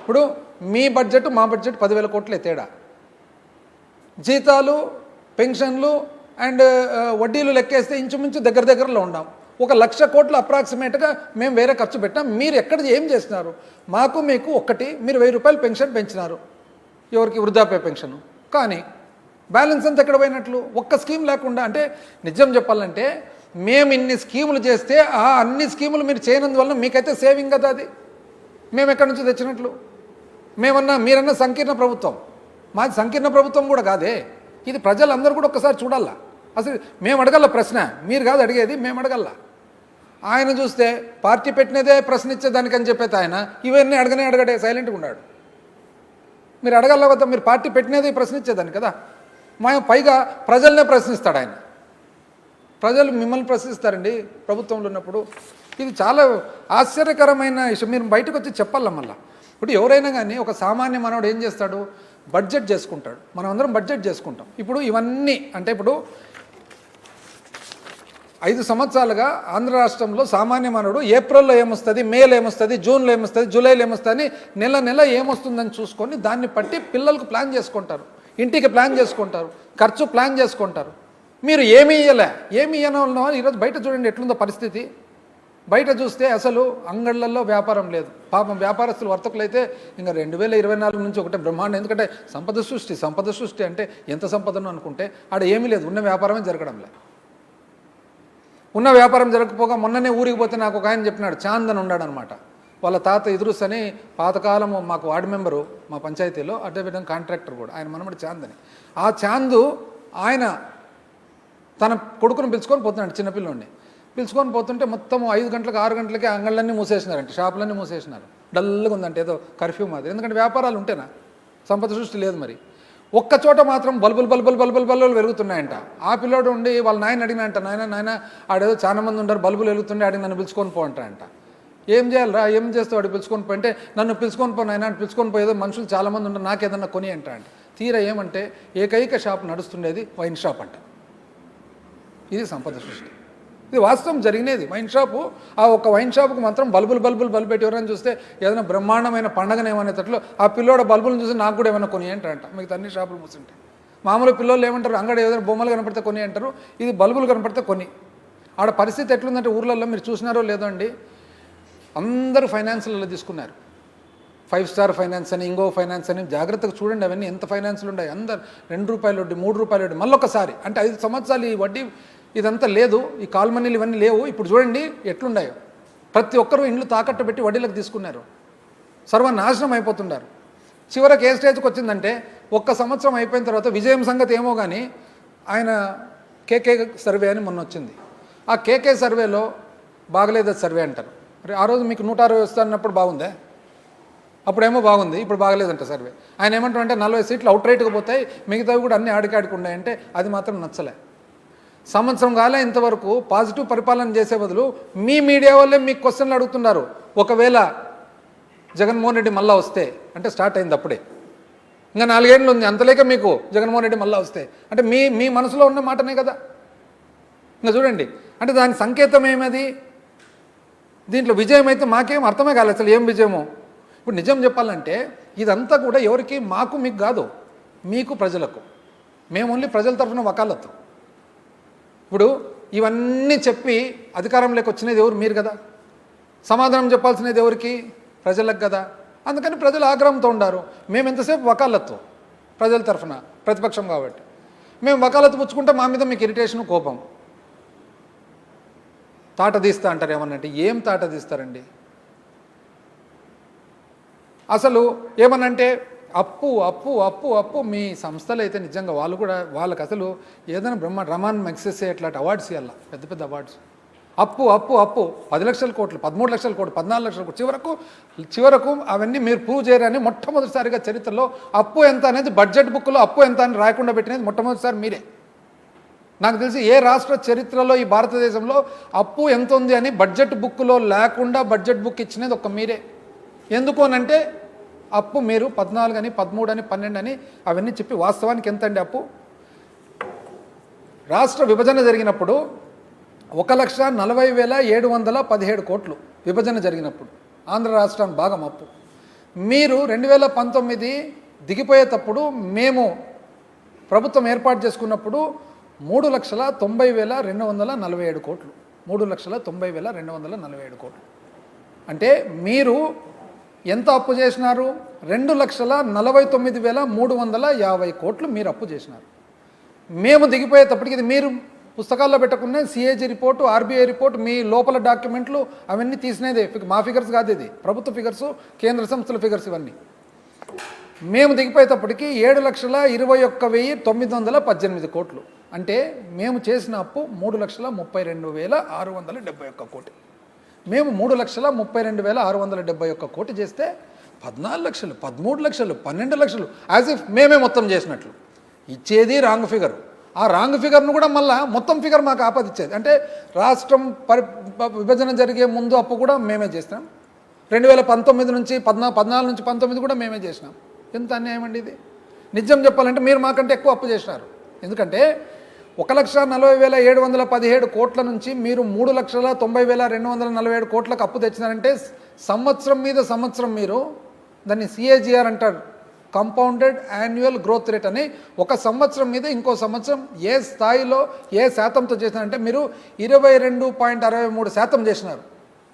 ఇప్పుడు మీ బడ్జెట్ మా బడ్జెట్ 10,000 కోట్లే తేడా. జీతాలు, పెన్షన్లు అండ్ వడ్డీలు లెక్కేస్తే ఇంచుమించు దగ్గరలో ఉన్నాం. 1,00,000 కోట్లు అప్రాక్సిమేట్గా మేము వేరే ఖర్చు పెట్టాం. మీరు ఎక్కడ ఏం చేస్తున్నారు? మాకు మీకు ఒక్కటి, మీరు 1,000 రూపాయలు పెన్షన్ పెంచినారు, ఎవరికి? వృద్ధాప్య పెన్షన్. కానీ బ్యాలెన్స్ అంతా ఎక్కడ పోయినట్లు? ఒక్క స్కీమ్ లేకుండా. అంటే నిజం చెప్పాలంటే మేము ఇన్ని స్కీములు చేస్తే ఆ అన్ని స్కీములు మీరు చేయనందువల్ల మీకైతే సేవింగ్ కదా అది. మేము ఎక్కడి నుంచి తెచ్చినట్లు? మీరన్నా సంకీర్ణ ప్రభుత్వం, మాది సంకీర్ణ ప్రభుత్వం కూడా కాదే. ఇది ప్రజలందరూ కూడా ఒక్కసారి చూడాలా. అసలు మేము అడగల ప్రశ్న, మీరు కాదు అడిగేది, మేము అడగల. ఆయన చూస్తే పార్టీ పెట్టినదే ప్రశ్నించేదానికని చెప్పేది ఆయన ఇవన్నీ అడగడే సైలెంట్గా ఉన్నాడు. మీరు అడగల కదా, మీరు పార్టీ పెట్టినదే ప్రశ్నించేదాన్ని కదా. పైగా ప్రజలనే ప్రశ్నిస్తాడు ఆయన. ప్రజలు మిమ్మల్ని ప్రశ్నిస్తారండి ప్రభుత్వంలో ఉన్నప్పుడు. ఇది చాలా ఆశ్చర్యకరమైన విషయం. మీరు బయటకు వచ్చి చెప్పాల మళ్ళా. ఇప్పుడు ఎవరైనా కానీ ఒక సామాన్య మానవుడు ఏం చేస్తాడు? బడ్జెట్ చేసుకుంటాడు. మనం అందరం బడ్జెట్ చేసుకుంటాం. ఇప్పుడు ఇవన్నీ అంటే ఇప్పుడు 5 సంవత్సరాలుగా ఆంధ్ర రాష్ట్రంలో సామాన్య మానవుడు ఏప్రిల్లో ఏమొస్తుంది, మేలో ఏమొస్తుంది, జూన్లో ఏమొస్తుంది, జూలైలో ఏమొస్తుంది, నెల ఏమొస్తుందని చూసుకొని దాన్ని బట్టి పిల్లలకు ప్లాన్ చేసుకుంటారు, ఇంటికి ప్లాన్ చేసుకుంటారు, ఖర్చు ప్లాన్ చేసుకుంటారు. మీరు ఏమీ ఇవ్వనో ఈరోజు బయట చూడండి ఎట్లుందో పరిస్థితి. బయట చూస్తే అసలు అంగళ్ళల్లో వ్యాపారం లేదు. పాపం వ్యాపారస్తులు వర్తకులు అయితే ఇంకా 2024 నుంచి ఒకటే బ్రహ్మాండం. ఎందుకంటే సంపద సృష్టి అంటే ఎంత సంపదను అనుకుంటే ఆడ ఏమీ లేదు, ఉన్న వ్యాపారమే జరగడం లేదు. ఉన్న వ్యాపారం జరగకపోగా మొన్ననే ఊరికి పోతే నాకు ఒక ఆయన చెప్పినాడు, చాంద్ అని ఉన్నాడు అనమాట. వాళ్ళ తాత ఇదురుస్ అని పాతకాలము మాకు వార్డు మెంబరు మా పంచాయతీలో, అడ్డబిడ్డం కాంట్రాక్టర్ కూడా, ఆయన మనమడి చాంద్ అని. ఆ చాందు ఆయన తన కొడుకును పిలుచుకొని పోతున్నాడు, చిన్నపిల్లోడిని పిలుచుకొని పోతుంటే మొత్తం 5 గంటలకు 6 గంటలకే అంగళ్ళన్నీ మూసేసినారంటే, షాపులన్నీ మూసేసినారు. డల్గా ఉందంటే ఏదో కర్ఫ్యూ మాది. ఎందుకంటే వ్యాపారాలు ఉంటేనా, సంపద సృష్టి లేదు. మరి ఒక్క చోట మాత్రం బల్బులు వెలుగుతున్నాయంట. ఆ పిల్లోడు ఉండి వాళ్ళ నాయన అడిగినంట, నాయన ఆడేదో చాలా మంది ఉంటారు, బల్బులు వెలుగుతుండే, ఆడికి నన్ను పిలుచుకొని పో అంట. ఏం చేయాలరా, ఏం చేస్తావు? వాడు పిలుచుకొని పోయింటే నన్ను పిలుచుకొని పో నాయన, పిలుచుకొని పోయేదో మనుషులు చాలామంది ఉంటారు, నాకేదన్నా కొని అంట. తీరా ఏమంటే ఏకైక షాప్ నడుస్తుండేది వైన్ షాప్ అంట. ఇది సంపద సృష్టి. ఇది వాస్తవం జరిగినది. వైన్ షాపు, ఆ ఒక్క వైన్ షాపుకు మాత్రం బల్బులు పెట్టి ఎవరైనా చూస్తే ఏదైనా బ్రహ్మాండమైన పండగనేమనేటట్లు ఆ పిల్లోడ బల్బులను చూసి నాకు కూడా ఏమైనా కొని అంటారంట. మిగతా అన్ని షాపులు మూసుంటాయి. మామూలు పిల్లలు ఏమంటారు, అంగడి ఏదైనా బొమ్మలు కనపడితే కొని అంటారు, ఇది బల్బులు కనపడితే కొని. ఆడ పరిస్థితి ఎట్లుందంటే ఊర్లలో మీరు చూసినారో లేదో అండి, అందరూ ఫైనాన్స్లలో తీసుకున్నారు. 5 స్టార్ ఫైనాన్స్ అని, ఇంకో ఫైనాన్స్ అని. జాగ్రత్తగా చూడండి అవన్నీ ఎంత ఫైనాన్స్లు ఉన్నాయి. అందరు 2 రూపాయలు వడ్డీ, 3 రూపాయలు వడ్డీ. మళ్ళొకసారి అంటే 5 సంవత్సరాలు ఈ వడ్డీ ఇదంతా లేదు, ఈ కాల్మనీలు ఇవన్నీ లేవు. ఇప్పుడు చూడండి ఎట్లున్నాయో. ప్రతి ఒక్కరూ ఇండ్లు తాకట్టు పెట్టి వడ్డీలకు తీసుకున్నారు, సర్వనాశనం అయిపోతున్నారు. చివరికి ఏ స్టేజ్కి వచ్చిందంటే, 1 సంవత్సరం అయిపోయిన తర్వాత విజయం సంగతి ఏమో కానీ ఆయన కేకే సర్వే అని మొన్న వచ్చింది. ఆ కేకే సర్వేలో బాగలేదు సర్వే అంటారు. మరి ఆ రోజు మీకు 160 వస్తున్నప్పుడు బాగుందే, అప్పుడేమో బాగుంది, ఇప్పుడు బాగలేదంట సర్వే. ఆయన ఏమంటారంటే 40 సీట్లు అవుట్ రైట్గా పోతాయి, మిగతావి కూడా అన్ని ఆడికాడికి ఉన్నాయంటే అది మాత్రం నచ్చలే. సంవత్సరం కాలే ఇంతవరకు పాజిటివ్ పరిపాలన చేసే బదులు మీ మీడియా వాళ్ళే మీకు క్వశ్చన్లు అడుగుతున్నారు. ఒకవేళ జగన్మోహన్ రెడ్డి మళ్ళా వస్తే అంటే స్టార్ట్ అయింది అప్పుడే, ఇంకా 4 ఏళ్ళు ఉంది, అంతలేక మీకు జగన్మోహన్ రెడ్డి మళ్ళా వస్తే అంటే మీ మనసులో ఉన్న మాటనే కదా. ఇంకా చూడండి అంటే దాని సంకేతం ఏమది? దీంట్లో విజయం అయితే మాకేం అర్థమే కాలేదు అసలు ఏం విజయమో. ఇప్పుడు నిజం చెప్పాలంటే ఇదంతా కూడా ఎవరికి, మాకు మీకు కాదు, మీకు ప్రజలకు. మేము ఓన్లీ ప్రజల తరఫున వకాలత్తు. ఇప్పుడు ఇవన్నీ చెప్పి అధికారంలోకి వచ్చినది ఎవరు? మీరు కదా. సమాధానం చెప్పాల్సినది ఎవరికి? ప్రజలకు కదా. అందుకని ప్రజలు ఆగ్రహంతో ఉండారు. మేము ఎంతసేపు వకాలత్తు ప్రజల తరఫున, ప్రతిపక్షం కాబట్టి మేము వకాలత్తు పుచ్చుకుంటే మా మీద మీకు ఇరిటేషన్, కోపం. తాట తీస్తా అంటారు ఏమన్నంటే, ఏం తాట తీస్తారండి? అసలు ఏమనంటే అప్పు అప్పు అప్పు అప్పు. మీ సంస్థలు అయితే నిజంగా వాళ్ళు కూడా, వాళ్ళకి అసలు ఏదైనా రమాన్ మెగ్సెసే అట్లాంటి అవార్డ్స్ ఇవ్వాల, పెద్ద పెద్ద అవార్డ్స్. అప్పు అప్పు అప్పు 10 లక్షల కోట్లు, 13 లక్షల కోట్లు, 14 లక్షల కోట్లు. చివరకు అవన్నీ మీరు ప్రూవ్ చేయరని మొట్టమొదటిసారిగా చరిత్రలో అప్పు ఎంత అనేది బడ్జెట్ బుక్లో అప్పు ఎంత అని రాయకుండా పెట్టినది మొట్టమొదటిసారి మీరే. నాకు తెలిసి ఏ రాష్ట్ర చరిత్రలో ఈ భారతదేశంలో అప్పు ఎంత ఉంది అని బడ్జెట్ బుక్లో లేకుండా బడ్జెట్ బుక్ ఇచ్చినది ఒక్క మీరే. ఎందుకు అనంటే అప్పు మీరు 14 అని, 13 అని, 12 అని అవన్నీ చెప్పి వాస్తవానికి ఎంత అండి అప్పు? రాష్ట్ర విభజన జరిగినప్పుడు 1,40,717 కోట్లు విభజన జరిగినప్పుడు ఆంధ్ర రాష్ట్రానికి భాగం అప్పు. మీరు 2019 దిగిపోయేటప్పుడు మేము ప్రభుత్వం ఏర్పాటు చేసుకున్నప్పుడు 3,90,247 కోట్లు. 3,90,247 కోట్లు. అంటే మీరు ఎంత అప్పు చేసినారు? 2,49,350 కోట్లు మీరు అప్పు చేసినారు. మేము దిగిపోయేటప్పటికి ఇది మీరు పుస్తకాల్లో పెట్టుకునే సిఏజీ రిపోర్టు, ఆర్బీఐ రిపోర్ట్, మీ లోపల డాక్యుమెంట్లు అవన్నీ తీసినదే. మా ఫిగర్స్ కాదు, ఇది ప్రభుత్వ ఫిగర్సు, కేంద్ర సంస్థల ఫిగర్స్ ఇవన్నీ. మేము దిగిపోయేటప్పటికి 7,21,918 కోట్లు. అంటే మేము చేసిన అప్పు 3,32,671 కోటి. మేము 3,32,671 కోటి చేస్తే 14 లక్షలు, 13 లక్షలు, 12 లక్షలు యాజ్ ఇఫ్ మేమే మొత్తం చేసినట్లు ఇచ్చేది రాంగ్ ఫిగర్. ఆ రాంగ్ ఫిగర్ను కూడా మళ్ళీ మొత్తం ఫిగర్ మాకు ఆపదిచ్చేది. అంటే రాష్ట్రం విభజన జరిగే ముందు అప్పు కూడా మేమే చేసినాం. 2019 నుంచి 14 నుంచి 19 కూడా మేమే చేసినాం. ఎంత అన్యాయం అండి ఇది. నిజం చెప్పాలంటే మీరు మాకంటే ఎక్కువ అప్పు చేసినారు. ఎందుకంటే 1,40,717 కోట్ల నుంచి మీరు 3,90,247 కోట్లకు అప్పు తెచ్చినారంటే సంవత్సరం మీద సంవత్సరం మీరు దాన్ని సిఏజిఆర్ అంటారు, కంపౌండెడ్ యాన్యువల్ గ్రోత్ రేట్ అని. ఒక సంవత్సరం మీద ఇంకో సంవత్సరం ఏ స్థాయిలో ఏ శాతంతో చేసినారంటే మీరు 22.63% చేసినారు.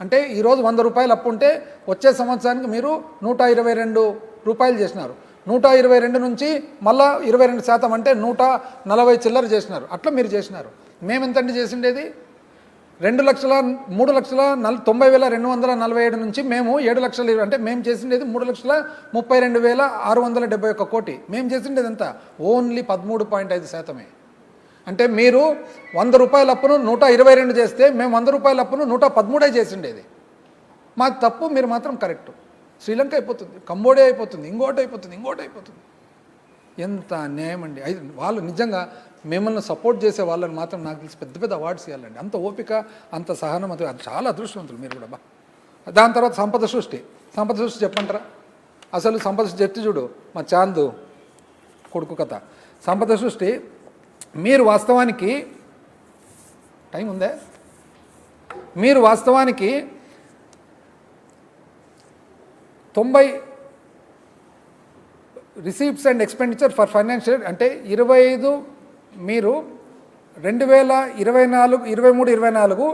అంటే ఈరోజు 100 రూపాయలు అప్పు ఉంటే వచ్చే సంవత్సరానికి మీరు 122 రూపాయలు చేసినారు. 122 నుంచి మళ్ళా 22% అంటే 140 చిల్లర చేసినారు. అట్లా మీరు చేసినారు. మేము ఎంతండి చేసిండేది? 3,90,247 నుంచి మేము 7 లక్షలు, అంటే మేము చేసిండేది 3,32,671 కోటి. మేము చేసిండేది ఎంత? ఓన్లీ 13.5%. అంటే మీరు 100 రూపాయల అప్పును 122 చేస్తే మేము 100 రూపాయల అప్పును 113 చేసిండేది. మా తప్పు, మీరు మాత్రం కరెక్టు. శ్రీలంక అయిపోతుంది, కంబోడియా అయిపోతుంది, ఇంకోటి అయిపోతుంది. ఎంత అన్యాయం అండి. వాళ్ళు నిజంగా మిమ్మల్ని సపోర్ట్ చేసే వాళ్ళని మాత్రం నాకు తెలిసి పెద్ద పెద్ద అవార్డ్స్ ఇవ్వాలండి. అంత ఓపిక, అంత సహనం, అది చాలా అదృష్టవంతులు మీరు కూడా. దాని తర్వాత సంపద సృష్టి చెప్పంటారా? అసలు సంపద సృష్టి చెప్తే చూడు, మా చాందు కొడుకు కథ. సంపద సృష్టి మీరు వాస్తవానికి టైం ఉందే, మీరు వాస్తవానికి 90 receipts and expenditure for financial అంటే 25 మీరు 2024 23-24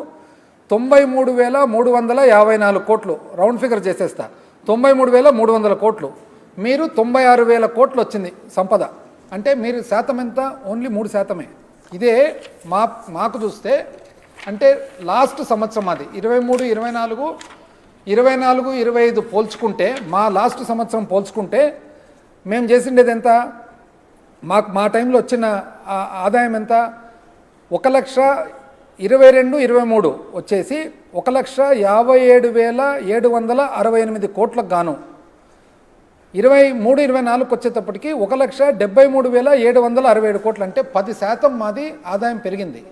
93,354 కోట్లు, రౌండ్ ఫిగర్ చేసేస్తా, 93,300 కోట్లు. మీరు 96,000 కోట్లు వచ్చింది సంపద. అంటే మీరు శాతం ఎంత? ఓన్లీ 3%. ఇదే మాకు చూస్తే అంటే లాస్ట్ సంవత్సరం అది 23-24 24-25 పోల్చుకుంటే, మా లాస్ట్ సంవత్సరం పోల్చుకుంటే మేము చేసిండేది ఎంత? మా టైంలో వచ్చిన ఆదాయం ఎంత? 1,22,23 వచ్చేసి 1,57,768 కోట్లకు గాను 23-24 వచ్చేటప్పటికి 1,73,767 కోట్లు. అంటే 10% మాది ఆదాయం పెరిగింది.